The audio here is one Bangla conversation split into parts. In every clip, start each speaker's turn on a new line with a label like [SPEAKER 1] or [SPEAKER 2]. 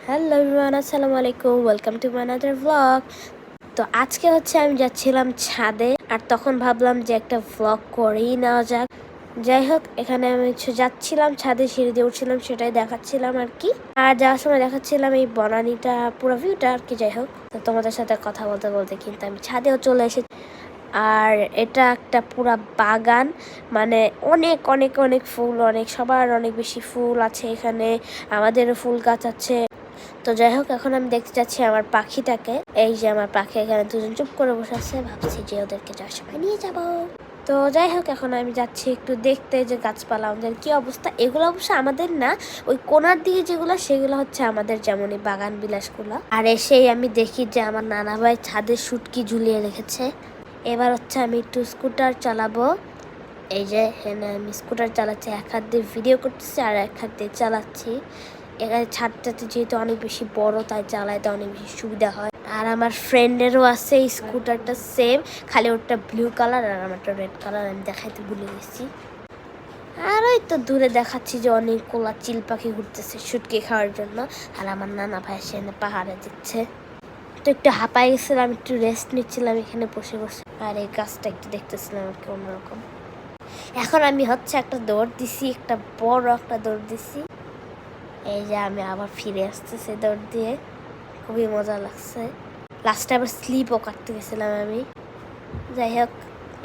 [SPEAKER 1] হ্যালো এভরিওয়ান, আসসালামু আলাইকুম, welcome to my another vlog. তো আজকে আমি যাচ্ছিলাম ছাদে, আর তখন ভাবলাম যে একটা ভ্লগ করেই নেওয়া যাক। যাই হোক, এখানে আমি যাচ্ছিলাম ছাদে, সিঁড়ি দিয়ে উঠছিলাম, সেটাই দেখাচ্ছিলাম আর কি। আর যাওয়ার সময় দেখাচ্ছিলাম এই বনানীটা, পুরো ভিউটা আর কি। যাই হোক, তো তোমাদের সাথে কথা বলতে বলতে কিন্তু আমি ছাদেও চলে এসেছি। আর এটা একটা পুরা বাগান, মানে অনেক অনেক অনেক ফুল, সবার অনেক বেশি ফুল আছে এখানে। আমাদেরও ফুল গাছ আছে। তো যাই হোক, এখন আমি দেখতে যাচ্ছি আমার পাখিটাকে। এই যে আমার পাখি, এখানে দুজন চুপ করে বসে আছে, ভাবছি যে ওদেরকে যাওয়ার সময় নিয়ে যাব। তো যাই হোক, এখন আমি যাচ্ছি একটু দেখতে যে গাছপালা আমাদের কি অবস্থা। এগুলো অবশ্য আমাদের না, ওই কোনার দিকে যেগুলো সেগুলো হচ্ছে আমাদের, যেমন এই বাগান বিলাসগুলো। আর এসেই আমি দেখি যে আমার নানা ভাই ছাদে শুটকি ঝুলিয়ে রেখেছে। এবার আমি একটু স্কুটার চালাবো। এই যে এখানে আমি স্কুটার চালাচ্ছি, এক হাত দিয়ে ভিডিও করতেছি আর এক হাত দিয়ে চালাচ্ছি। এখানে ছাদটাতে যেহেতু অনেক বেশি বড়, তাই চালাইতে অনেক বেশি সুবিধা হয়। আর আমার ফ্রেন্ডেরও আছে এই স্কুটারটা, সেম, খালি ওটা ব্লু কালার আর আমারটা রেড কালার। আমি দেখাইতে ভুলে গেছি। আর ওই তো দূরে দেখাচ্ছি যে অনেকগুলা চিল পাখি ঘুরতেছে শুটকি খাওয়ার জন্য। আর আমার নানা ভাই সেখানে পাহাড়ে দিচ্ছে। তো একটু হাঁপাই গেছিলাম, একটু রেস্ট নিচ্ছিলাম এখানে বসে বসে। আর এই গাছটা একটু দেখতেছিলাম আর কি অন্যরকম। এখন আমি একটা দৌড় দিছি, একটা বড় একটা দৌড় দিছি। এই যে আমি আবার ফিরে আসতেছি দৌড় দিয়ে, খুবই মজা লাগছে। লাস্টে আবার স্লিপও কাটতে গেছিলাম আমি। যাই হোক,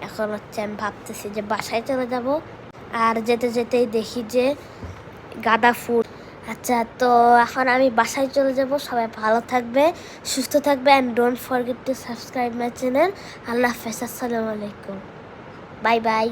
[SPEAKER 1] এখন আমি ভাবতেছি যে বাসায় চলে যাব। আর যেতে যেতেই দেখি যে গাঁদা ফুল। আচ্ছা, তো এখন আমি বাসায় চলে যাব। সবাই ভালো থাকবে, সুস্থ থাকবে, and don't forget to subscribe my channel. আল্লাহ হাফেজ, আসসালামু আলাইকুম, বাই বাই।